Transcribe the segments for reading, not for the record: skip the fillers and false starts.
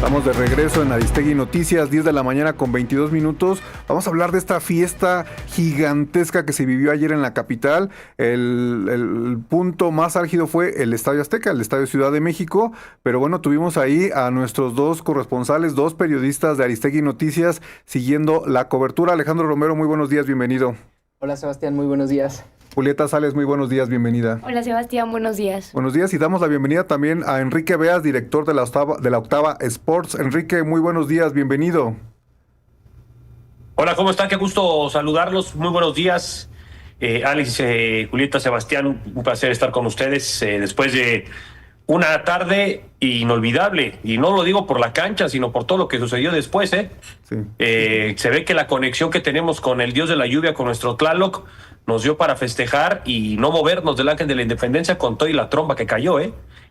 Estamos de regreso en Aristegui Noticias, 10 de la mañana con 22 minutos. Vamos a hablar de esta fiesta gigantesca que se vivió ayer en la capital. El punto más álgido fue el Estadio Azteca, el Estadio Ciudad de México. Pero bueno, tuvimos ahí a nuestros dos corresponsales, dos periodistas de Aristegui Noticias siguiendo la cobertura. Alejandro Romero, muy buenos días, bienvenido. Hola Sebastián, muy buenos días. Julieta Sales, muy buenos días, bienvenida. Hola Sebastián, buenos días. Buenos días y damos la bienvenida también a Enrique Beas, director de la Octava Sports. Enrique, muy buenos días, bienvenido. Hola, ¿cómo están? Qué gusto saludarlos, muy buenos días. Alex, Julieta, Sebastián, un placer estar con ustedes después de una tarde inolvidable, y no lo digo por la cancha, sino por todo lo que sucedió después. Sí. Se ve que la conexión que tenemos con el Dios de la lluvia, con nuestro Tlaloc, nos dio para festejar y no movernos del Ángel de la Independencia con toda y la tromba que cayó.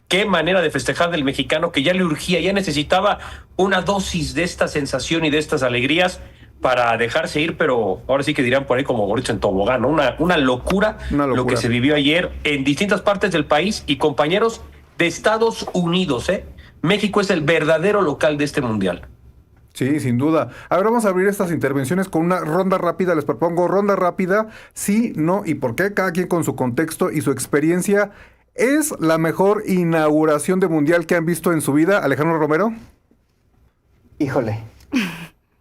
Qué manera de festejar del mexicano, que ya le urgía, ya necesitaba una dosis de esta sensación y de estas alegrías para dejarse ir, pero ahora sí que dirán por ahí como gorritos en tobogán, ¿no? Una locura lo que se vivió ayer en distintas partes del país. Y compañeros de Estados Unidos, México es el verdadero local de este mundial. Sí, sin duda. A ver, vamos a abrir estas intervenciones con una ronda rápida. Les propongo ronda rápida, sí, no y por qué, cada quien con su contexto y su experiencia. ¿Es la mejor inauguración de mundial que han visto en su vida, Alejandro Romero? Híjole,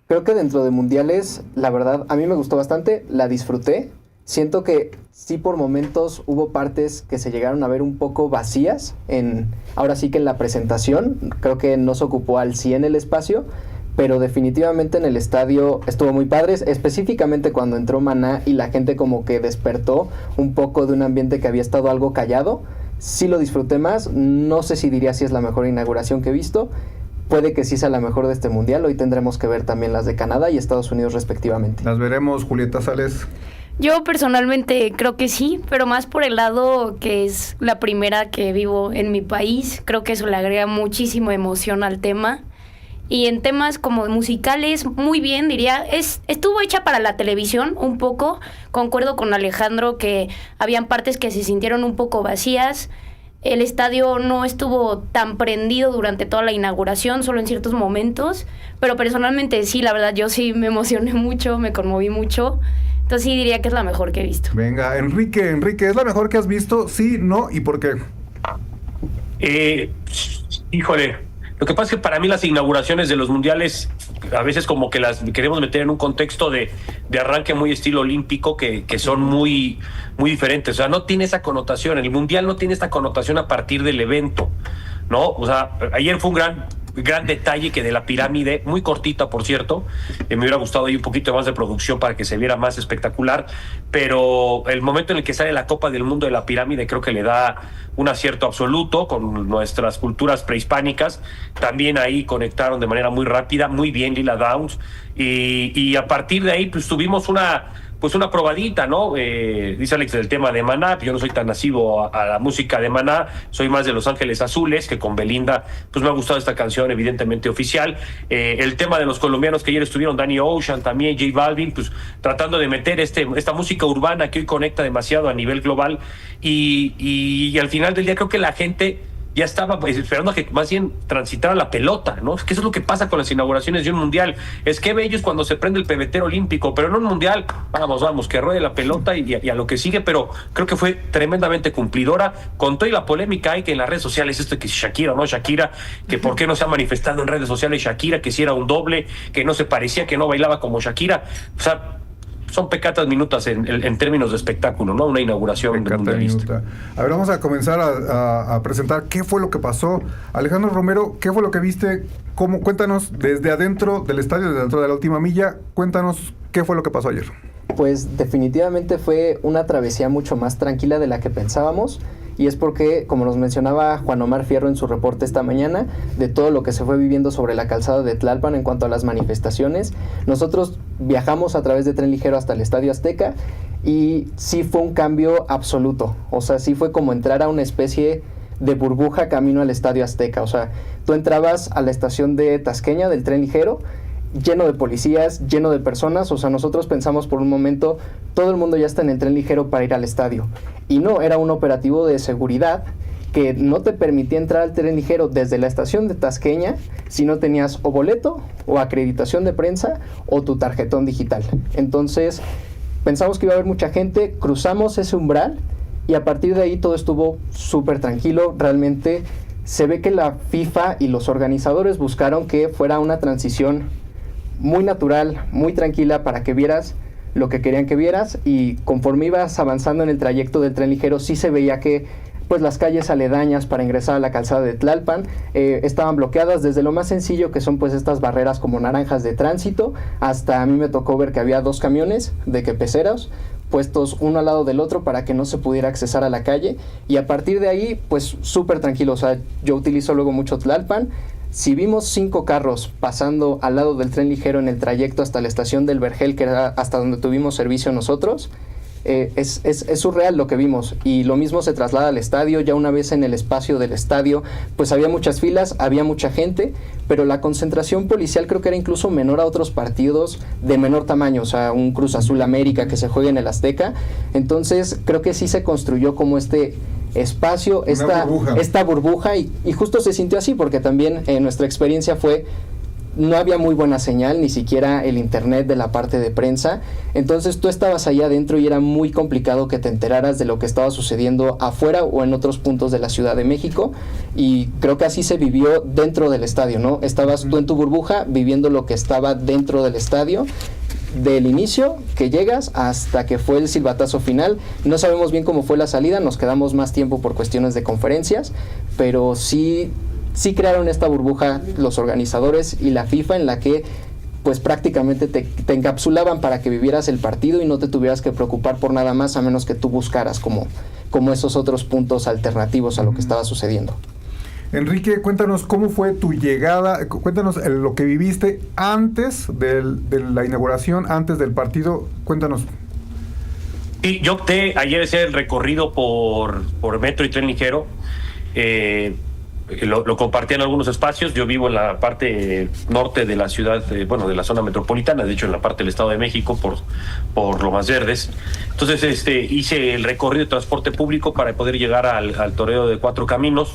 creo que dentro de mundiales, la verdad, a mí me gustó bastante, la disfruté. Siento que sí, por momentos hubo partes que se llegaron a ver un poco vacías, ahora sí que en la presentación, creo que no se ocupó al 100 el espacio, pero definitivamente en el estadio estuvo muy padre, específicamente cuando entró Maná y la gente como que despertó un poco de un ambiente que había estado algo callado. Sí lo disfruté más, no sé si diría si es la mejor inauguración que he visto, puede que sí sea la mejor de este mundial. Hoy tendremos que ver también las de Canadá y Estados Unidos respectivamente. Las veremos, Julieta Sales. Yo personalmente creo que sí, pero más por el lado que es la primera que vivo en mi país. Creo que eso le agrega muchísima emoción al tema. Y en temas como musicales, muy bien, diría. Estuvo hecha para la televisión un poco. Concuerdo con Alejandro que habían partes que se sintieron un poco vacías. El estadio no estuvo tan prendido durante toda la inauguración, solo en ciertos momentos. Pero personalmente sí, la verdad, yo sí me emocioné mucho, me conmoví mucho. Entonces sí diría que es la mejor que he visto. Venga, Enrique, ¿es la mejor que has visto? Sí, no y por qué. Híjole, lo que pasa es que para mí las inauguraciones de los mundiales a veces como que las queremos meter en un contexto de arranque muy estilo olímpico que son muy, muy diferentes. O sea, no tiene esa connotación. El mundial no tiene esta connotación a partir del evento, ¿no? O sea, ayer fue un gran detalle que de la pirámide, muy cortita por cierto, me hubiera gustado ahí un poquito más de producción para que se viera más espectacular, pero el momento en el que sale la Copa del Mundo de la pirámide creo que le da un acierto absoluto con nuestras culturas prehispánicas. También ahí conectaron de manera muy rápida, muy bien Lila Downs, y a partir de ahí pues tuvimos una probadita, ¿no? Dice Alex del tema de Maná, yo no soy tan nasivo a la música de Maná, soy más de Los Ángeles Azules, que con Belinda, pues me ha gustado esta canción, evidentemente oficial. El tema de los colombianos que ayer estuvieron, Danny Ocean, también J Balvin, pues tratando de meter esta música urbana que hoy conecta demasiado a nivel global, y al final del día creo que la gente ya estaba esperando a que más bien transitara la pelota, ¿no? Es que eso es lo que pasa con las inauguraciones de un mundial. Es que bello es cuando se prende el pebetero olímpico, pero en un mundial, vamos, que ruede la pelota y a lo que sigue, pero creo que fue tremendamente cumplidora, con toda la polémica hay que en las redes sociales, esto de que si Shakira o no Shakira, que por qué no se ha manifestado en redes sociales Shakira, que si era un doble, que no se parecía, que no bailaba como Shakira. O sea, son pecatas minutas en términos de espectáculo, ¿no? Una inauguración mundialista. A ver, vamos a comenzar a presentar qué fue lo que pasó. Alejandro Romero, ¿qué fue lo que viste? Cuéntanos desde adentro del estadio, desde adentro de la última milla, cuéntanos qué fue lo que pasó ayer. Pues definitivamente fue una travesía mucho más tranquila de la que pensábamos, y es porque, como nos mencionaba Juan Omar Fierro en su reporte esta mañana, de todo lo que se fue viviendo sobre la calzada de Tlalpan en cuanto a las manifestaciones, nosotros viajamos a través de tren ligero hasta el Estadio Azteca y sí fue un cambio absoluto. O sea, sí fue como entrar a una especie de burbuja camino al Estadio Azteca. O sea, tú entrabas a la estación de Tasqueña del tren ligero, lleno de policías, lleno de personas. O sea, nosotros pensamos por un momento, todo el mundo ya está en el tren ligero para ir al estadio. Y no, era un operativo de seguridad que no te permitía entrar al tren ligero desde la estación de Tasqueña si no tenías o boleto o acreditación de prensa o tu tarjetón digital. Entonces pensamos que iba a haber mucha gente, cruzamos ese umbral y a partir de ahí todo estuvo súper tranquilo. Realmente se ve que la FIFA y los organizadores buscaron que fuera una transición muy natural, muy tranquila, para que vieras lo que querían que vieras, y conforme ibas avanzando en el trayecto del tren ligero sí se veía que pues las calles aledañas para ingresar a la calzada de Tlalpan estaban bloqueadas, desde lo más sencillo que son pues estas barreras como naranjas de tránsito, hasta a mí me tocó ver que había 2 camiones de quepeceros puestos uno al lado del otro para que no se pudiera accesar a la calle, y a partir de ahí pues súper tranquilo. O sea, yo utilizo luego mucho Tlalpan. Si vimos 5 carros pasando al lado del tren ligero en el trayecto hasta la estación del Vergel, que era hasta donde tuvimos servicio nosotros, es surreal lo que vimos. Y lo mismo se traslada al estadio. Ya una vez en el espacio del estadio pues había muchas filas, había mucha gente, pero la concentración policial creo que era incluso menor a otros partidos de menor tamaño, o sea, un Cruz Azul América que se juega en el Azteca. Entonces creo que sí se construyó como este espacio, esta burbuja, y justo se sintió así porque también nuestra experiencia fue, no había muy buena señal, ni siquiera el internet de la parte de prensa. Entonces tú estabas allá adentro y era muy complicado que te enteraras de lo que estaba sucediendo afuera o en otros puntos de la Ciudad de México, y creo que así se vivió dentro del estadio, ¿no? Estabas tú en tu burbuja viviendo lo que estaba dentro del estadio, del inicio que llegas hasta que fue el silbatazo final. No sabemos bien cómo fue la salida, nos quedamos más tiempo por cuestiones de conferencias, pero sí crearon esta burbuja los organizadores y la FIFA, en la que pues prácticamente te encapsulaban para que vivieras el partido y no te tuvieras que preocupar por nada más, a menos que tú buscaras como esos otros puntos alternativos a lo que estaba sucediendo. Enrique, cuéntanos cómo fue tu llegada, cuéntanos lo que viviste antes de la inauguración, antes del partido, cuéntanos. Y yo opté ayer hacer el recorrido por metro y tren ligero. Lo compartí en algunos espacios. Yo vivo en la parte norte de la ciudad, de la zona metropolitana, de hecho en la parte del Estado de México, por Lomas Verdes. Entonces hice el recorrido de transporte público para poder llegar al toreo de 4 Caminos,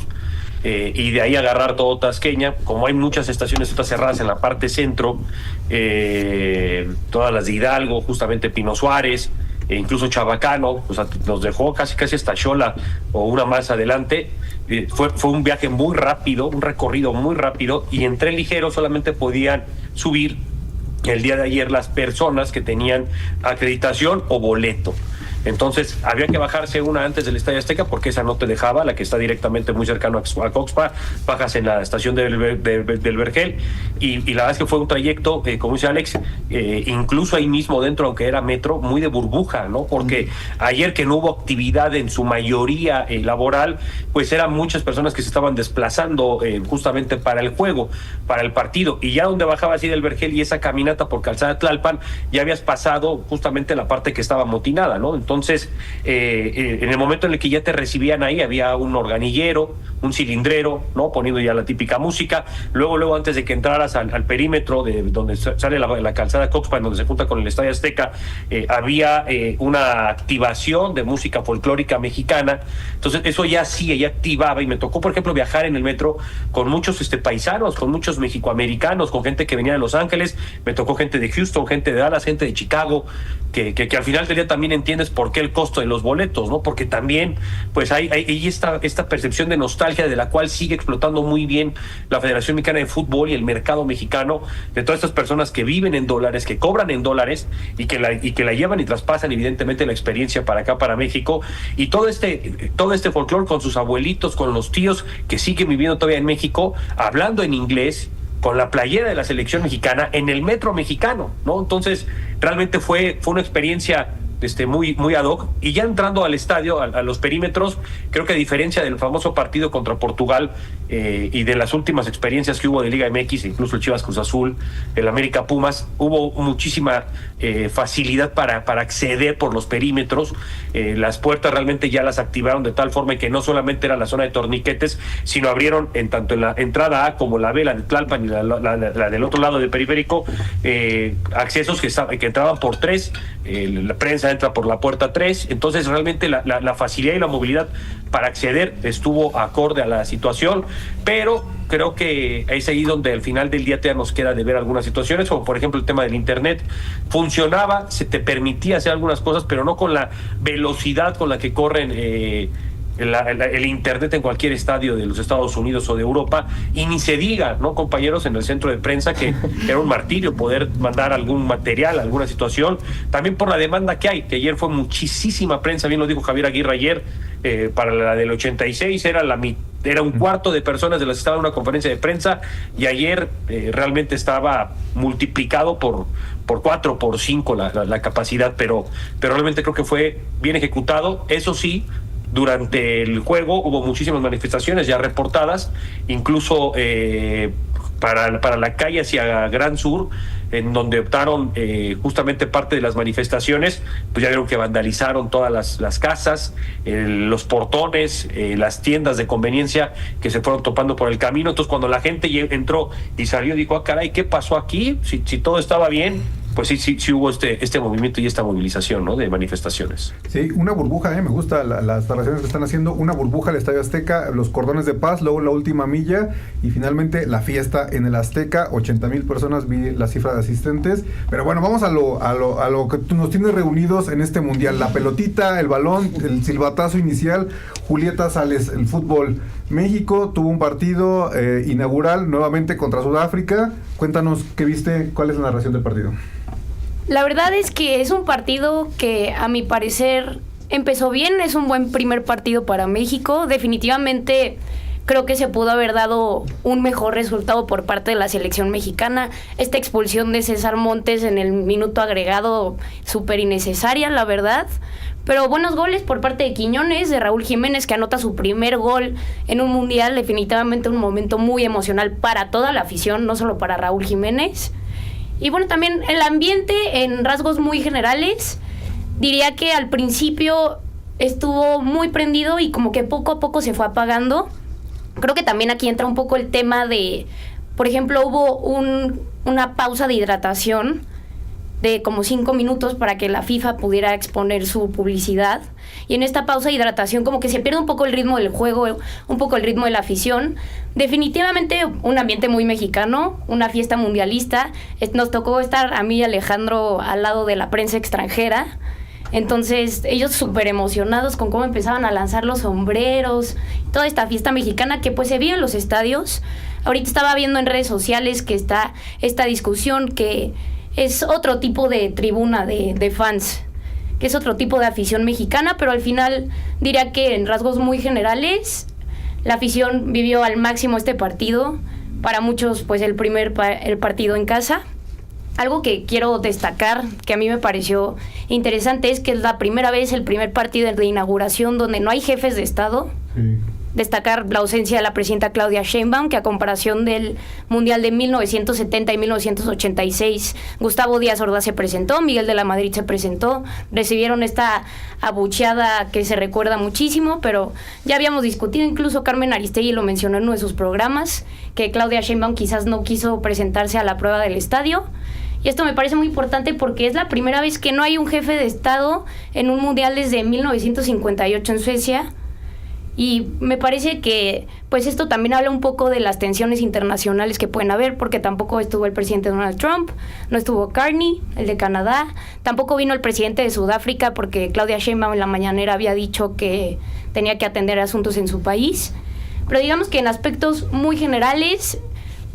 y de ahí agarrar todo Tasqueña. Como hay muchas estaciones estas cerradas en la parte centro, todas las de Hidalgo, justamente Pino Suárez, e incluso Chabacano, o sea, nos dejó casi hasta Xola o una más adelante. Fue un viaje muy rápido, un recorrido muy rápido, y en tren ligero solamente podían subir el día de ayer las personas que tenían acreditación o boleto. Entonces había que bajarse una antes del Estadio Azteca, porque esa no te dejaba, la que está directamente muy cercano a Coxpa. Bajas en la estación del Vergel, y la verdad es que fue un trayecto, como dice Alex, incluso ahí mismo dentro, aunque era metro, muy de burbuja, ¿no? Porque ayer, que no hubo actividad en su mayoría laboral, pues eran muchas personas que se estaban desplazando justamente para el juego, para el partido. Y ya donde bajabas así del Vergel y esa caminata por Calzada de Tlalpan, ya habías pasado justamente la parte que estaba amotinada, ¿no? Entonces, en el momento en el que ya te recibían ahí, había un organillero, un cilindrero, ¿no? Poniendo ya la típica música. Luego antes de que entraras al perímetro de donde sale la calzada Coxpa, en donde se junta con el Estadio Azteca, había una activación de música folclórica mexicana. Entonces, eso ya activaba, y me tocó, por ejemplo, viajar en el metro con muchos paisanos, con muchos mexicoamericanos, con gente que venía de Los Ángeles. Me tocó gente de Houston, gente de Dallas, gente de Chicago, que al final del día también entiendes por qué el costo de los boletos, ¿no? Porque también pues hay esta percepción de nostalgia, de la cual sigue explotando muy bien la Federación Mexicana de Fútbol y el mercado mexicano, de todas estas personas que viven en dólares, que cobran en dólares, y que la llevan y traspasan evidentemente la experiencia para acá, para México. Y todo este folclore con sus abuelitos, con los tíos que siguen viviendo todavía en México, hablando en inglés, con la playera de la selección mexicana, en el metro mexicano, ¿no? Entonces, realmente fue una experiencia muy ad hoc. Y ya entrando al estadio, a los perímetros, creo que a diferencia del famoso partido contra Portugal, y de las últimas experiencias que hubo de Liga MX, incluso el Chivas Cruz Azul, el América Pumas, hubo muchísima facilidad para acceder por los perímetros. Las puertas realmente ya las activaron de tal forma que no solamente era la zona de torniquetes, sino abrieron tanto en la entrada A como la B, la de Tlalpan, y la del otro lado del periférico, accesos que entraban por 3, la prensa entra por la puerta 3, entonces realmente la facilidad y la movilidad para acceder estuvo acorde a la situación, pero creo que es ahí donde al final del día te nos queda de ver algunas situaciones, como por ejemplo el tema del internet. Funcionaba, se te permitía hacer algunas cosas, pero no con la velocidad con la que corren el internet en cualquier estadio de los Estados Unidos o de Europa, y ni se diga, ¿no, compañeros? En el centro de prensa, que era un martirio poder mandar algún material, alguna situación, también por la demanda que hay, que ayer fue muchísima prensa, bien lo dijo Javier Aguirre ayer, para la del 86 era un cuarto de personas de las que estaban en una conferencia de prensa, y ayer realmente estaba multiplicado por 4, por 5 la capacidad, pero realmente creo que fue bien ejecutado. Eso sí, durante el juego hubo muchísimas manifestaciones ya reportadas, incluso para la calle hacia Gran Sur, en donde optaron justamente parte de las manifestaciones, pues ya vieron que vandalizaron todas las casas, los portones, las tiendas de conveniencia que se fueron topando por el camino. Entonces cuando la gente entró y salió, dijo, ah, caray, ¿qué pasó aquí? Si todo estaba bien. Pues sí hubo este movimiento y esta movilización, ¿no?, de manifestaciones. Sí, una burbuja, me gusta las narraciones que están haciendo, una burbuja al Estadio Azteca, los cordones de paz, luego la última milla y finalmente la fiesta en el Azteca, 80,000 personas, vi la cifra de asistentes. Pero bueno, vamos a lo que nos tiene reunidos en este mundial, la pelotita, el balón, el silbatazo inicial. Julieta Sales, el fútbol. México tuvo un partido inaugural nuevamente contra Sudáfrica. Cuéntanos qué viste, cuál es la narración del partido. La verdad es que es un partido que a mi parecer empezó bien, es un buen primer partido para México. Definitivamente creo que se pudo haber dado un mejor resultado por parte de la selección mexicana. Esta expulsión de César Montes en el minuto agregado, súper innecesaria, la verdad. Pero buenos goles por parte de Quiñones, de Raúl Jiménez, que anota su primer gol en un mundial. Definitivamente un momento muy emocional para toda la afición, no solo para Raúl Jiménez. Y bueno, también el ambiente en rasgos muy generales, diría que al principio estuvo muy prendido y como que poco a poco se fue apagando. Creo que también aquí entra un poco el tema de, por ejemplo, hubo una pausa de hidratación de como 5 minutos para que la FIFA pudiera exponer su publicidad. Y en esta pausa de hidratación como que se pierde un poco el ritmo del juego, un poco el ritmo de la afición. Definitivamente un ambiente muy mexicano, una fiesta mundialista. Nos tocó estar a mí y Alejandro al lado de la prensa extranjera. Entonces ellos súper emocionados con cómo empezaban a lanzar los sombreros, toda esta fiesta mexicana que pues se vio en los estadios. Ahorita estaba viendo en redes sociales que está esta discusión que es otro tipo de tribuna de fans, que es otro tipo de afición mexicana, pero al final diría que en rasgos muy generales la afición vivió al máximo este partido. Para muchos pues el partido en casa. Algo que quiero destacar, que a mí me pareció interesante, es que es la primera vez, el primer partido de inauguración donde no hay jefes de Estado. Sí. Destacar la ausencia de la presidenta Claudia Sheinbaum, que a comparación del Mundial de 1970 y 1986, Gustavo Díaz Ordaz se presentó, Miguel de la Madrid se presentó, recibieron esta abucheada que se recuerda muchísimo, pero ya habíamos discutido, incluso Carmen Aristegui lo mencionó en uno de sus programas, que Claudia Sheinbaum quizás no quiso presentarse a la prueba del estadio. Y esto me parece muy importante porque es la primera vez que no hay un jefe de Estado en un mundial desde 1958 en Suecia. Y me parece que pues esto también habla un poco de las tensiones internacionales que pueden haber, porque tampoco estuvo el presidente Donald Trump, no estuvo Carney, el de Canadá, tampoco vino el presidente de Sudáfrica porque Claudia Sheinbaum en la mañanera había dicho que tenía que atender asuntos en su país. Pero digamos que en aspectos muy generales,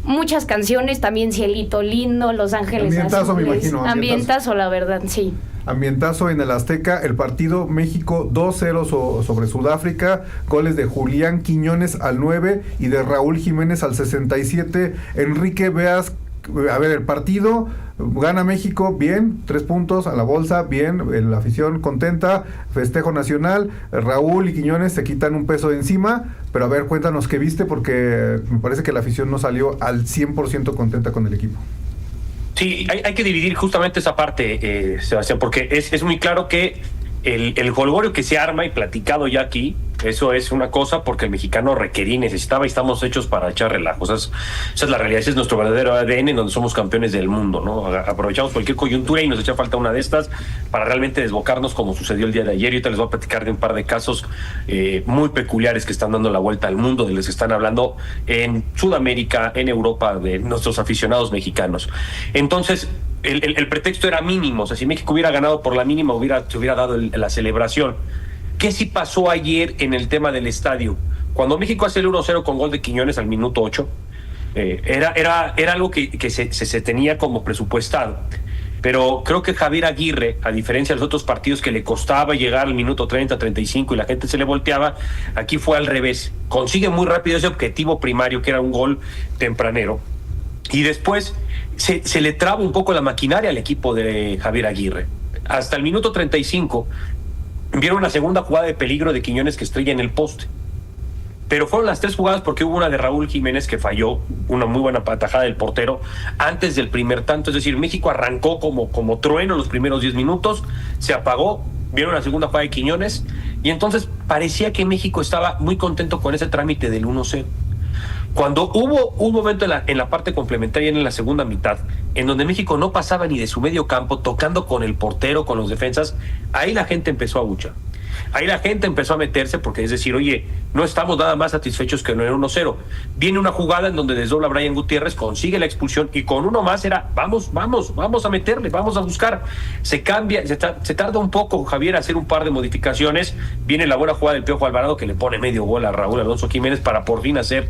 muchas canciones, también Cielito Lindo, Los Ángeles Azules. Me imagino. Ambientazo, la verdad, sí. Ambientazo en el Azteca, el partido México 2-0 sobre Sudáfrica, goles de Julián Quiñones al 9 y de Raúl Jiménez al 67. Enrique, veas, a ver, el partido, gana México, bien, 3 puntos a la bolsa, bien, la afición contenta, festejo nacional, Raúl y Quiñones se quitan un peso de encima, pero a ver, cuéntanos qué viste, porque me parece que la afición no salió al 100% contenta con el equipo. Sí, hay que dividir justamente esa parte, Sebastián, porque es muy claro que el jolgorio que se arma y platicado ya aquí, eso es una cosa porque el mexicano requería y necesitaba y estamos hechos para echar relajos. Esa es la realidad, ese es nuestro verdadero ADN donde somos campeones del mundo, ¿no? Aprovechamos cualquier coyuntura y nos echa falta una de estas para realmente desbocarnos como sucedió el día de ayer. Y ahorita les voy a platicar de un par de casos muy peculiares que están dando la vuelta al mundo, de los que están hablando en Sudamérica, en Europa, de nuestros aficionados mexicanos. Entonces, el pretexto era mínimo, o sea, si México hubiera ganado por la mínima, se hubiera dado la celebración. ¿Qué sí pasó ayer en el tema del estadio? Cuando México hace el 1-0 con gol de Quiñones al minuto 8, era algo que se tenía como presupuestado. Pero creo que Javier Aguirre, a diferencia de los otros partidos que le costaba llegar al minuto 30, 35 y la gente se le volteaba, aquí fue al revés. Consigue muy rápido ese objetivo primario, que era un gol tempranero. Y después se le traba un poco la maquinaria al equipo de Javier Aguirre. Hasta el minuto 35 vieron una segunda jugada de peligro de Quiñones que estrella en el poste. Pero fueron las 3 jugadas porque hubo una de Raúl Jiménez que falló, una muy buena patajada del portero antes del primer tanto. Es decir, México arrancó como trueno los primeros 10 minutos, se apagó, vieron la segunda jugada de Quiñones y entonces parecía que México estaba muy contento con ese trámite del 1-0. Cuando hubo un momento en la parte complementaria, en la segunda mitad, en donde México no pasaba ni de su medio campo, tocando con el portero, con los defensas, ahí la gente empezó a buchar. Ahí la gente empezó a meterse porque es decir, oye, no estamos nada más satisfechos que no era 1-0. Viene una jugada en donde desdobla Brian Gutiérrez, consigue la expulsión y con uno más era, vamos a meterle, vamos a buscar. Se cambia, se tarda un poco Javier a hacer un par de modificaciones. Viene la buena jugada del Piojo Alvarado que le pone medio gol a Raúl Alonso Jiménez para por fin hacer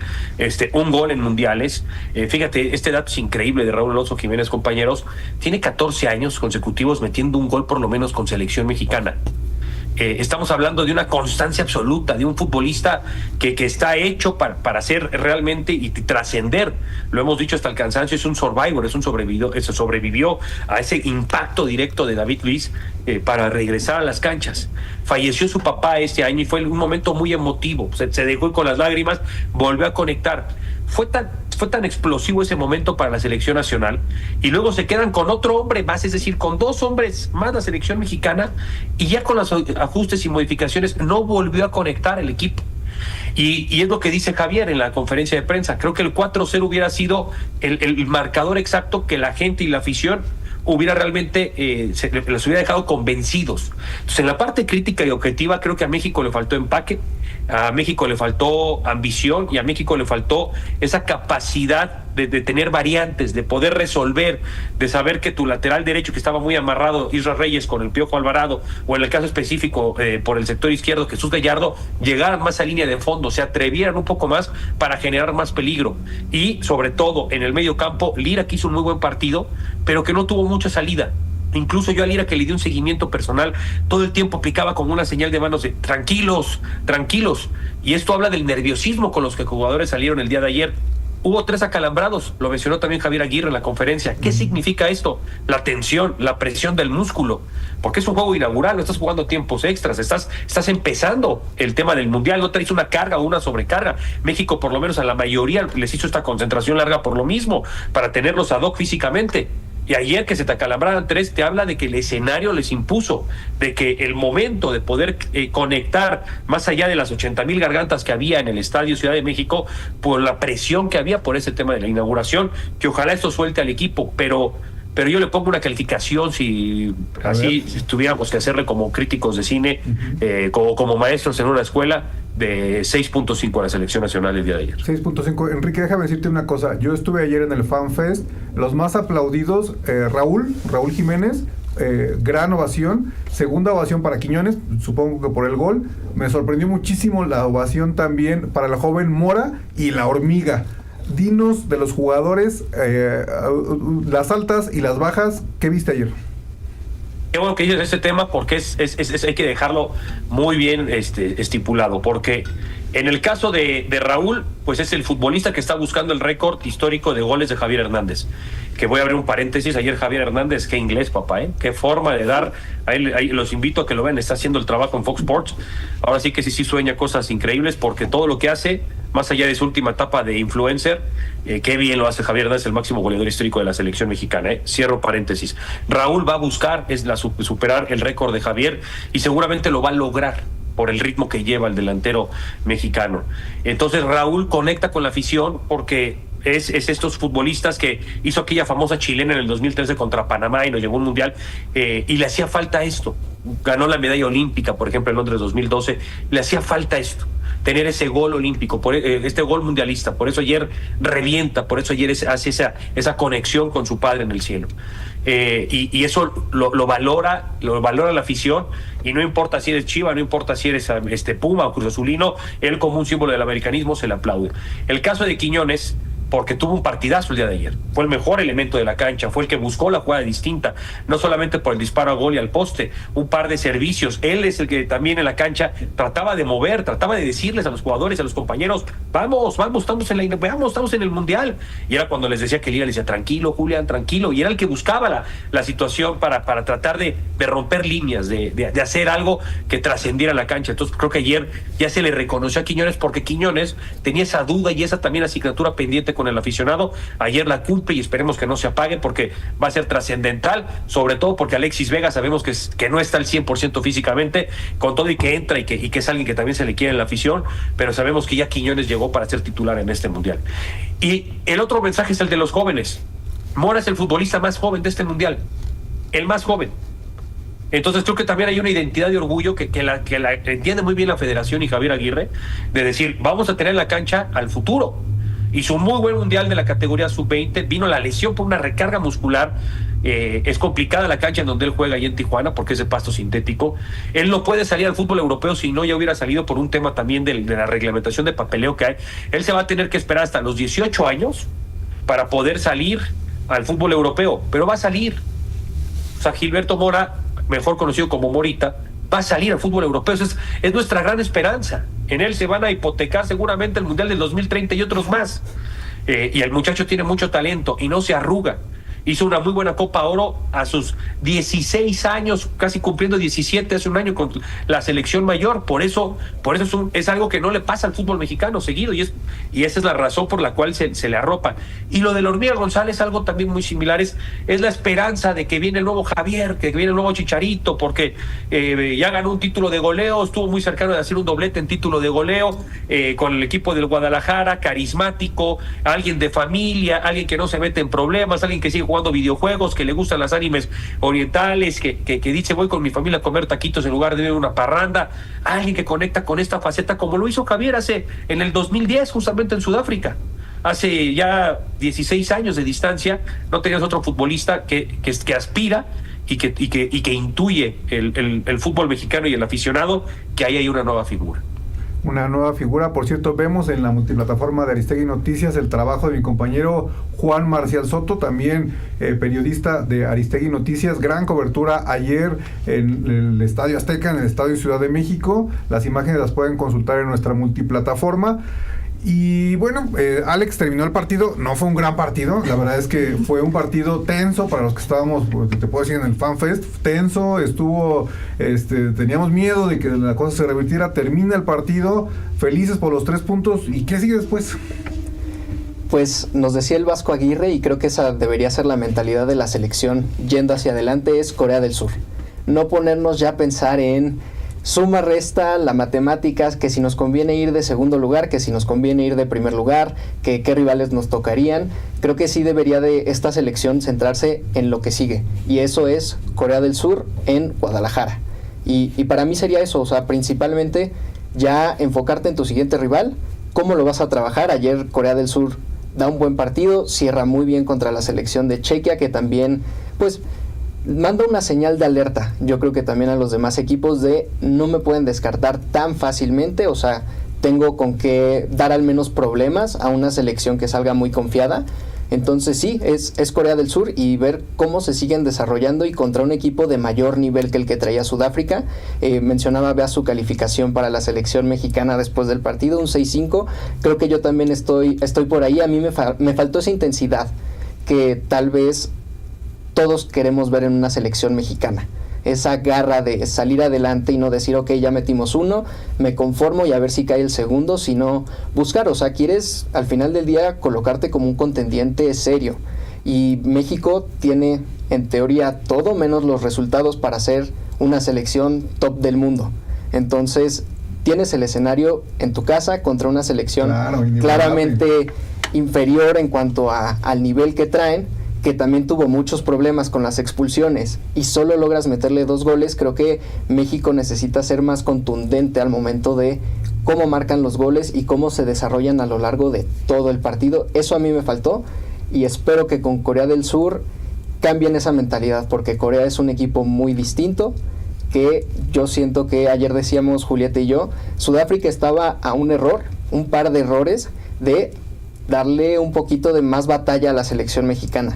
un gol en mundiales. Fíjate, este dato es increíble de Raúl Alonso Jiménez, compañeros. Tiene 14 años consecutivos metiendo un gol por lo menos con selección mexicana. Estamos hablando de una constancia absoluta, de un futbolista que está hecho para ser realmente y trascender. Lo hemos dicho hasta el cansancio, es un survivor, sobrevivió a ese impacto directo de David Luiz para regresar a las canchas. Falleció su papá este año y fue un momento muy emotivo. Se dejó ir con las lágrimas, volvió a conectar. Fue tan explosivo ese momento para la selección nacional y luego se quedan con otro hombre más, es decir, con 2 hombres más la selección mexicana y ya con los ajustes y modificaciones no volvió a conectar el equipo. Y es lo que dice Javier en la conferencia de prensa. Creo que el 4-0 hubiera sido el marcador exacto que la gente y la afición hubiera realmente los hubiera dejado convencidos. Entonces, en la parte crítica y objetiva, creo que a México le faltó empaque, a México le faltó ambición y a México le faltó esa capacidad de tener variantes, de poder resolver, de saber que tu lateral derecho, que estaba muy amarrado, Israel Reyes con el Piojo Alvarado, o en el caso específico por el sector izquierdo, Jesús Gallardo, llegaran más a línea de fondo, se atrevieran un poco más para generar más peligro. Y sobre todo en el medio campo, Lira, que hizo un muy buen partido, pero que no tuvo mucha salida. Incluso yo a Lira, que le di un seguimiento personal, todo el tiempo aplicaba como una señal de manos de tranquilos. Y esto habla del nerviosismo con los que jugadores salieron el día de ayer. Hubo 3 acalambrados, lo mencionó también Javier Aguirre en la conferencia. ¿Qué significa esto? La tensión, la presión del músculo, porque es un juego inaugural, no estás jugando tiempos extras, estás empezando el tema del mundial, no traes una carga o una sobrecarga. México, por lo menos a la mayoría, les hizo esta concentración larga por lo mismo, para tenerlos ad hoc físicamente. Y ayer que se te acalambraran 3 te habla de que el escenario les impuso, de que el momento de poder conectar más allá de las 80,000 gargantas que había en el Estadio Ciudad de México, por la presión que había por ese tema de la inauguración, que ojalá esto suelte al equipo, pero yo le pongo una calificación, si tuviéramos que hacerle como críticos de cine, como maestros en una escuela, de 6.5 a la selección nacional el día de ayer. 6.5. Enrique, déjame decirte una cosa. Yo estuve ayer en el Fan Fest. Los más aplaudidos, Raúl Jiménez, gran ovación. Segunda ovación para Quiñones, supongo que por el gol. Me sorprendió muchísimo la ovación también para la joven Mora y la Hormiga. Dinos de los jugadores, las altas y las bajas, ¿qué viste ayer? Qué bueno que dices este tema porque hay que dejarlo muy bien estipulado, porque en el caso de Raúl, pues es el futbolista que está buscando el récord histórico de goles de Javier Hernández. que voy a abrir un paréntesis, ayer Javier Hernández, qué inglés, papá, qué forma de dar, ahí los invito a que lo vean, está haciendo el trabajo en Fox Sports, ahora sí que sí sueña cosas increíbles, porque todo lo que hace, más allá de su última etapa de influencer, qué bien lo hace Javier Hernández, el máximo goleador histórico de la selección mexicana, cierro paréntesis. Raúl va a buscar superar el récord de Javier, y seguramente lo va a lograr por el ritmo que lleva el delantero mexicano. Entonces Raúl conecta con la afición porque es estos futbolistas que hizo aquella famosa chilena en el 2013 contra Panamá y nos llevó a un mundial, y le hacía falta esto. Ganó la medalla olímpica, por ejemplo, en Londres 2012, le hacía falta esto, tener ese gol olímpico, este gol mundialista. Por eso ayer revienta, por eso ayer hace esa conexión con su padre en el cielo. Y eso lo valora la afición, y no importa si eres Chiva, no importa si eres Puma o Cruz Azulino, él como un símbolo del americanismo se le aplaude. El caso de Quiñones, porque tuvo un partidazo el día de ayer, fue el mejor elemento de la cancha, fue el que buscó la jugada distinta, no solamente por el disparo a gol y al poste, un par de servicios. Él es el que también en la cancha trataba de mover, trataba de decirles a los jugadores, a los compañeros, vamos, estamos en el mundial, y era cuando les decía que Liga, le decía, tranquilo Julián, tranquilo, y era el que buscaba la situación para tratar de romper líneas, de hacer algo que trascendiera la cancha. Entonces creo que ayer ya se le reconoció a Quiñones, porque Quiñones tenía esa duda y esa también asignatura pendiente con el aficionado. Ayer la cumple y esperemos que no se apague, porque va a ser trascendental, sobre todo porque Alexis Vega sabemos que no está al 100% físicamente, con todo y que entra y que es alguien que también se le quiere en la afición, pero sabemos que ya Quiñones llegó para ser titular en este mundial. Y el otro mensaje es el de los jóvenes. Mora es el futbolista más joven de este mundial, el más joven. Entonces creo que también hay una identidad de orgullo que la entiende muy bien la federación y Javier Aguirre, de decir, vamos a tener en la cancha al futuro. Hizo un muy buen mundial de la categoría sub-20, vino la lesión por una recarga muscular, es complicada la cancha en donde él juega ahí en Tijuana porque es de pasto sintético. Él no puede salir al fútbol europeo, si no ya hubiera salido por un tema también de la reglamentación de papeleo que hay. Él se va a tener que esperar hasta los 18 años para poder salir al fútbol europeo, pero va a salir. O sea, Gilberto Mora, mejor conocido como Morita, va a salir al fútbol europeo. Es nuestra gran esperanza. En él se van a hipotecar seguramente el Mundial del 2030 y otros más. Y el muchacho tiene mucho talento y no se arruga. Hizo una muy buena Copa Oro a sus 16 años, casi cumpliendo 17 hace un año con la selección mayor. Por eso es algo que no le pasa al fútbol mexicano seguido, y esa es la razón por la cual se le arropa. Y lo de la Hormiga González, algo también muy similar, es la esperanza de que viene el nuevo Javier, que viene el nuevo Chicharito, porque ya ganó un título de goleo, estuvo muy cercano de hacer un doblete en título de goleo con el equipo del Guadalajara, carismático, alguien de familia, alguien que no se mete en problemas, alguien que sigue jugando videojuegos, que le gustan las animes orientales, que dice voy con mi familia a comer taquitos en lugar de ver una parranda, alguien que conecta con esta faceta como lo hizo Javier en el 2010 justamente en Sudáfrica. Hace ya 16 años de distancia no tenías otro futbolista que aspira y que intuye el fútbol mexicano y el aficionado, que ahí hay una nueva figura. Una nueva figura. Por cierto, vemos en la multiplataforma de Aristegui Noticias el trabajo de mi compañero Juan Marcial Soto, también periodista de Aristegui Noticias. Gran cobertura ayer en el Estadio Azteca, en el Estadio Ciudad de México. Las imágenes las pueden consultar en nuestra multiplataforma. Y bueno, Alex, terminó el partido. No fue un gran partido, la verdad es que fue un partido tenso para los que estábamos, pues, te puedo decir, en el FanFest. Tenso, estuvo, teníamos miedo de que la cosa se revirtiera. Termina el partido, felices por los 3 puntos. ¿Y qué sigue después? Pues nos decía el Vasco Aguirre, y creo que esa debería ser la mentalidad de la selección yendo hacia adelante, es Corea del Sur. No ponernos ya a pensar en suma, resta, la matemáticas, que si nos conviene ir de segundo lugar, que si nos conviene ir de primer lugar, que qué rivales nos tocarían. Creo que sí debería de esta selección centrarse en lo que sigue, y eso es Corea del Sur en Guadalajara. Y para mí sería eso, o sea, principalmente ya enfocarte en tu siguiente rival, cómo lo vas a trabajar. Ayer Corea del Sur da un buen partido, cierra muy bien contra la selección de Chequia, que también, pues, manda una señal de alerta, yo creo que también a los demás equipos, de no me pueden descartar tan fácilmente, o sea, tengo con qué dar al menos problemas a una selección que salga muy confiada. Entonces sí, es Corea del Sur, y ver cómo se siguen desarrollando y contra un equipo de mayor nivel que el que traía Sudáfrica. Mencionaba Bea su calificación para la selección mexicana después del partido, un 6-5, creo que yo también estoy por ahí. A mí me faltó esa intensidad que tal vez todos queremos ver en una selección mexicana. Esa garra de salir adelante y no decir, ok, ya metimos uno, me conformo y a ver si cae el segundo, sino buscar, o sea, quieres al final del día colocarte como un contendiente serio. Y México tiene, en teoría, todo menos los resultados para ser una selección top del mundo. Entonces, tienes el escenario en tu casa contra una selección claramente inferior en cuanto al nivel que traen, que también tuvo muchos problemas con las expulsiones y solo logras meterle 2 goles. Creo que México necesita ser más contundente al momento de cómo marcan los goles y cómo se desarrollan a lo largo de todo el partido. Eso a mí me faltó y espero que con Corea del Sur cambien esa mentalidad, porque Corea es un equipo muy distinto, que yo siento que ayer decíamos Julieta y yo, Sudáfrica estaba a un par de errores de darle un poquito de más batalla a la selección mexicana.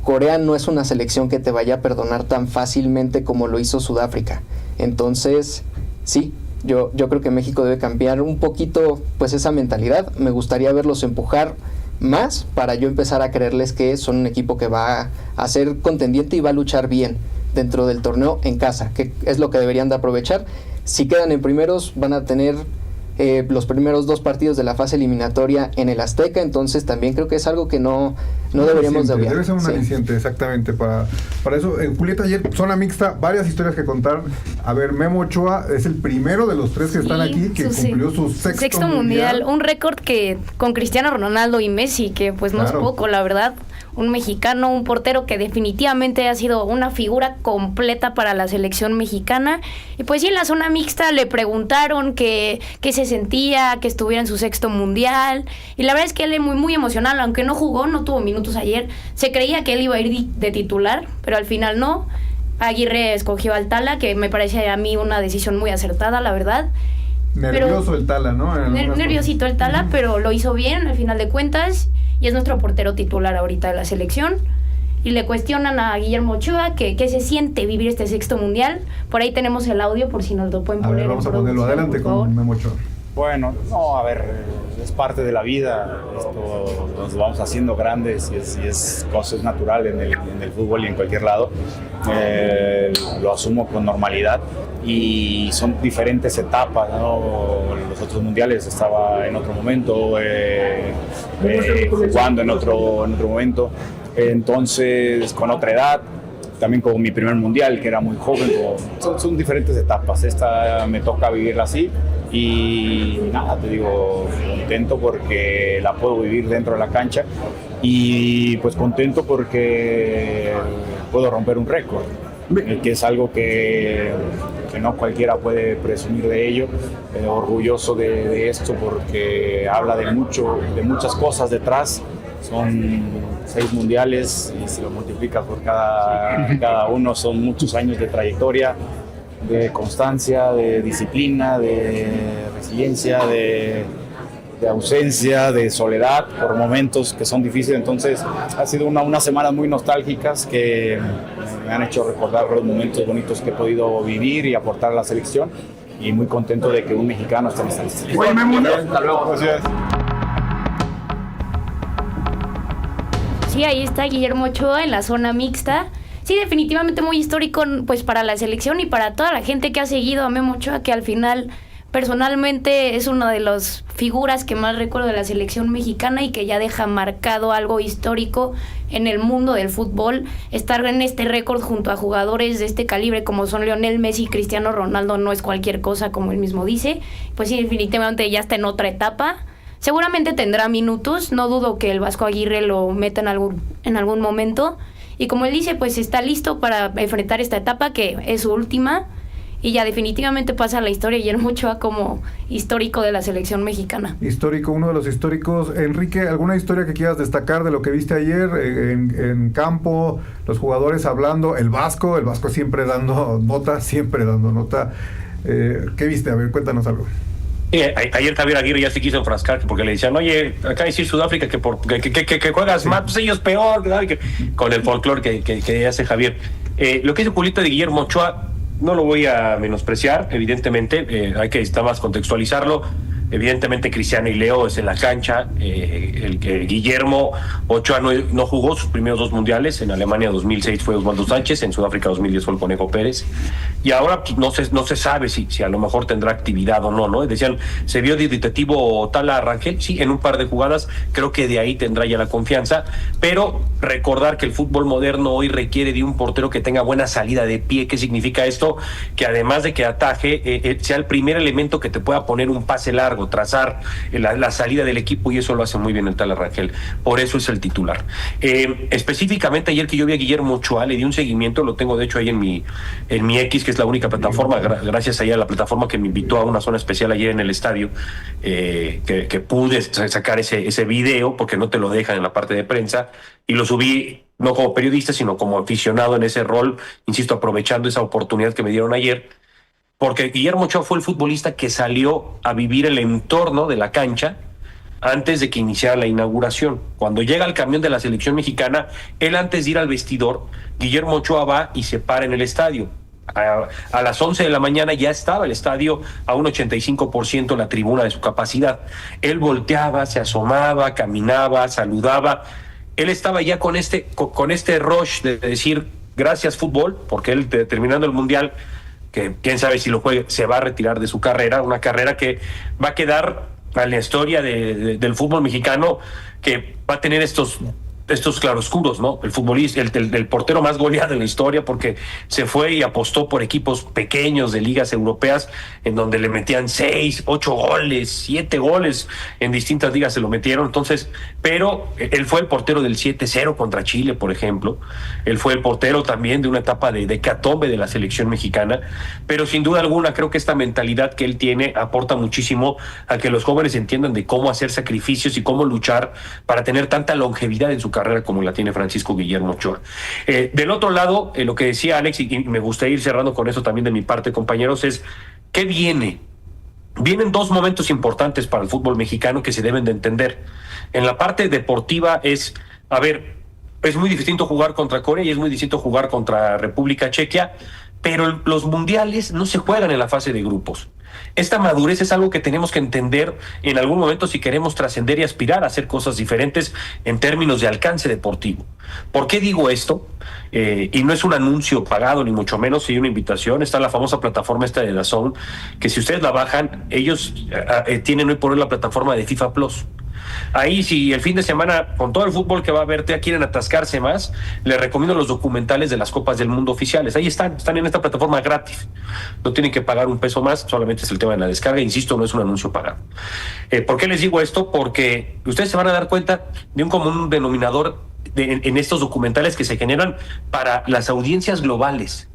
Corea no es una selección que te vaya a perdonar tan fácilmente como lo hizo Sudáfrica. Entonces, sí, yo creo que México debe cambiar un poquito pues esa mentalidad. Me gustaría verlos empujar más para yo empezar a creerles que son un equipo que va a ser contendiente y va a luchar bien dentro del torneo en casa, que es lo que deberían de aprovechar. Si quedan en primeros, van a tener los primeros 2 partidos de la fase eliminatoria en el Azteca, entonces también creo que es algo que no deberíamos de obviar. Debe ser un aliciente, exactamente, para eso. Julieta, ayer, zona mixta, varias historias que contar. A ver, Memo Ochoa es el primero de los 3 que están aquí, que cumplió su sexto mundial. Un récord que con Cristiano Ronaldo y Messi, que pues no es poco, la verdad. Un mexicano, un portero que definitivamente ha sido una figura completa para la selección mexicana. Y pues sí, en la zona mixta le preguntaron qué se sentía, que estuviera en su 6º mundial. Y la verdad es que él es muy, muy emocional, aunque no jugó, no tuvo minutos ayer. Se creía que él iba a ir de titular, pero al final no. Aguirre escogió al Tala, que me parece a mí una decisión muy acertada, la verdad. Nervioso el Tala, ¿no? Nerviosito el Tala, pero lo hizo bien al final de cuentas. Y es nuestro portero titular ahorita de la selección. Y le cuestionan a Guillermo Ochoa que qué se siente vivir este 6º mundial. Por ahí tenemos el audio, por si nos lo pueden poner. A ver, vamos a ponerlo. Adelante con Memo Ochoa. Bueno, no, a ver, es parte de la vida. Esto nos vamos haciendo grandes y es natural en el fútbol y en cualquier lado. Lo asumo con normalidad y son diferentes etapas, ¿no? Los otros mundiales estaba en otro momento, jugando en otro momento, entonces con otra edad. También con mi primer mundial, que era muy joven, son diferentes etapas. Esta me toca vivirla así y nada, te digo, contento porque la puedo vivir dentro de la cancha y pues contento porque puedo romper un récord, que es algo que no cualquiera puede presumir de ello. Orgulloso de esto porque habla de muchas cosas detrás. Son 6 mundiales y si lo multiplicas por cada uno son muchos años de trayectoria, de constancia, de disciplina, de resiliencia, de ausencia, de soledad por momentos que son difíciles. Entonces ha sido unas semanas muy nostálgicas que me han hecho recordar los momentos bonitos que he podido vivir y aportar a la selección, y muy contento de que un mexicano esté en esta lista. Hasta luego. Gracias. Sí, ahí está Guillermo Ochoa en la zona mixta. Sí, definitivamente muy histórico pues para la selección y para toda la gente que ha seguido a Memo Ochoa, que al final personalmente es una de las figuras que más recuerdo de la selección mexicana y que ya deja marcado algo histórico en el mundo del fútbol. Estar en este récord junto a jugadores de este calibre como son Lionel Messi y Cristiano Ronaldo no es cualquier cosa, como él mismo dice. Pues sí, definitivamente ya está en otra etapa. Seguramente tendrá minutos, no dudo que el Vasco Aguirre lo meta en algún momento. Y como él dice, pues está listo para enfrentar esta etapa que es su última. Y ya definitivamente pasa la historia Guillermo Ochoa como histórico de la selección mexicana. Histórico, uno de los históricos. Enrique, ¿alguna historia que quieras destacar de lo que viste ayer en campo? Los jugadores hablando, el Vasco siempre dando nota. ¿Qué viste? A ver, cuéntanos algo. Ayer Javier Aguirre ya se quiso enfrascar porque le decían, oye, acá decir Sudáfrica que juegas más, pues ellos peor, con el folclore que hace Javier. Lo que dice Julita de Guillermo Ochoa no lo voy a menospreciar, evidentemente, hay que más contextualizarlo. Evidentemente Cristiano y Leo es en la cancha, el que Guillermo Ochoa no jugó sus primeros 2 mundiales. En Alemania 2006 fue Osvaldo Sánchez, en Sudáfrica 2010 fue el Conejo Pérez, y ahora pues, no se sabe si a lo mejor tendrá actividad o no, ¿no? Decían, se vio dubitativo Tala Rangel, sí, en un par de jugadas, creo que de ahí tendrá ya la confianza, pero recordar que el fútbol moderno hoy requiere de un portero que tenga buena salida de pie. ¿Qué significa esto? Que además de que ataje, sea el primer elemento que te pueda poner un pase largo, trazar la salida del equipo, y eso lo hace muy bien el Tala Rangel. Por eso es el titular. Específicamente ayer que yo vi a Guillermo Ochoa, le di un seguimiento, lo tengo de hecho ahí en mi X, que es la única plataforma, gracias a ella, la plataforma que me invitó a una zona especial ayer en el estadio, que pude sacar ese video, porque no te lo dejan en la parte de prensa, y lo subí no como periodista, sino como aficionado en ese rol, insisto, aprovechando esa oportunidad que me dieron ayer, porque Guillermo Ochoa fue el futbolista que salió a vivir el entorno de la cancha antes de que iniciara la inauguración. Cuando llega el camión de la selección mexicana, él, antes de ir al vestidor, Guillermo Ochoa va y se para en el estadio. A las 11 de la mañana ya estaba el estadio a un 85% la tribuna de su capacidad. Él volteaba, se asomaba, caminaba, saludaba. Él estaba ya con este rush de decir gracias fútbol, porque él, terminando el mundial, que quién sabe si lo juegue, se va a retirar de su carrera, una carrera que va a quedar a la historia del fútbol mexicano, que va a tener estos claroscuros, ¿no? El futbolista, el portero más goleado en la historia, porque se fue y apostó por equipos pequeños de ligas europeas, en donde le metían 6, 8 goles, 7 goles, en distintas ligas se lo metieron. Entonces, pero él fue el portero del 7-0 contra Chile, por ejemplo. Él fue el portero también de una etapa de hecatombe de la selección mexicana, pero sin duda alguna creo que esta mentalidad que él tiene aporta muchísimo a que los jóvenes entiendan de cómo hacer sacrificios y cómo luchar para tener tanta longevidad en su carrera como la tiene Francisco Guillermo Ochoa. Del otro lado, lo que decía Alex, y me gustaría ir cerrando con eso también de mi parte, compañeros, es ¿qué viene? Vienen 2 momentos importantes para el fútbol mexicano que se deben de entender. En la parte deportiva es muy distinto jugar contra Corea y es muy distinto jugar contra República Checa, pero los mundiales no se juegan en la fase de grupos. Esta madurez es algo que tenemos que entender en algún momento si queremos trascender y aspirar a hacer cosas diferentes en términos de alcance deportivo. ¿Por qué digo esto? Y no es un anuncio pagado, ni mucho menos, sino una invitación. Está la famosa plataforma esta de DAZN, que si ustedes la bajan, ellos tienen hoy por hoy la plataforma de FIFA Plus. Ahí, si el fin de semana, con todo el fútbol que va a haber, ya quieren atascarse más, les recomiendo los documentales de las Copas del Mundo oficiales. Ahí están en esta plataforma gratis. No tienen que pagar un peso más, solamente es el tema de la descarga. Insisto, no es un anuncio pagado. ¿Por qué les digo esto? Porque ustedes se van a dar cuenta de un común denominador en estos documentales que se generan para las audiencias globales.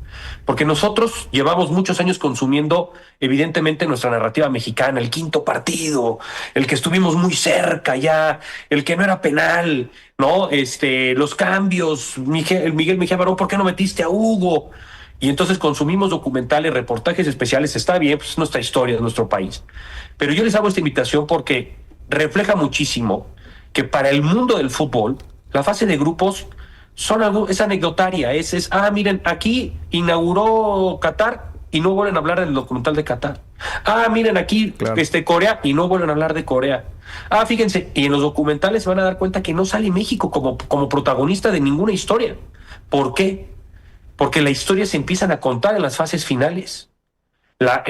Porque nosotros llevamos muchos años consumiendo, evidentemente, nuestra narrativa mexicana, el quinto partido, el que estuvimos muy cerca ya, el que no era penal, ¿no? Los cambios, Miguel Mejía Barón, ¿por qué no metiste a Hugo? Y entonces consumimos documentales, reportajes especiales. Está bien, pues es nuestra historia, es nuestro país. Pero yo les hago esta invitación porque refleja muchísimo que para el mundo del fútbol, la fase de grupos es anecdotaria, miren, aquí inauguró Qatar y no vuelven a hablar del documental de Qatar. Miren, aquí claro, Corea, y no vuelven a hablar de Corea. Fíjense, y en los documentales se van a dar cuenta que no sale México como protagonista de ninguna historia. ¿Por qué? Porque la historia se empiezan a contar en las fases finales. La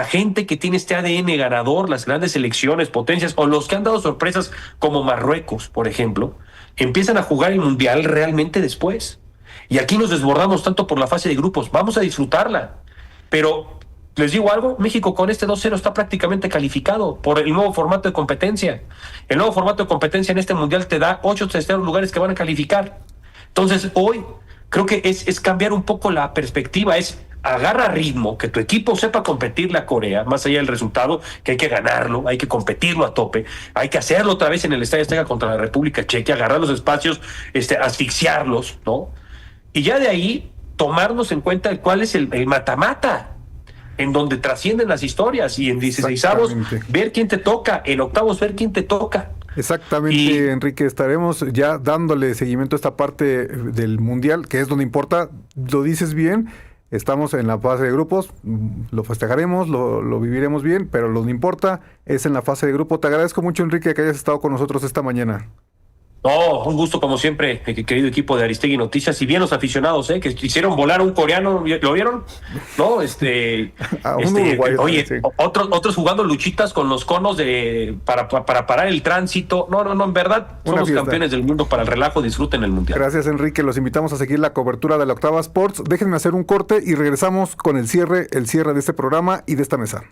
gente que tiene este ADN ganador, las grandes selecciones, potencias, o los que han dado sorpresas como Marruecos, por ejemplo, empiezan a jugar el mundial realmente después. Y aquí nos desbordamos tanto por la fase de grupos. Vamos a disfrutarla. Pero les digo algo, México con este 2-0 está prácticamente calificado por el nuevo formato de competencia. El nuevo formato de competencia en este mundial te da 8 terceros lugares que van a calificar. Entonces hoy creo que es cambiar un poco la perspectiva, es agarra ritmo, que tu equipo sepa competirle a Corea, más allá del resultado, que hay que ganarlo, hay que competirlo a tope, hay que hacerlo otra vez en el Estadio Azteca contra la República Checa, agarrar los espacios, asfixiarlos, ¿no? Y ya de ahí tomarnos en cuenta cuál es el mata-mata, en donde trascienden las historias, y en 16avos ver quién te toca, en octavos ver quién te toca. Exactamente, Enrique, estaremos ya dándole seguimiento a esta parte del Mundial, que es donde importa, lo dices bien. Estamos en la fase de grupos, lo festejaremos, lo viviremos bien, pero lo que importa es en la fase de grupo. Te agradezco mucho, Enrique, que hayas estado con nosotros esta mañana. No, un gusto como siempre, querido equipo de Aristegui Noticias, y bien los aficionados, que hicieron volar a un coreano, ¿lo vieron? No, uruguayo, oye, sí. otros jugando luchitas con los conos para parar el tránsito. No, en verdad, Una somos fiesta. campeones del mundo para el relajo, disfruten el mundial. Gracias, Enrique. Los invitamos a seguir la cobertura de la Octava Sports. Déjenme hacer un corte y regresamos con el cierre de este programa y de esta mesa.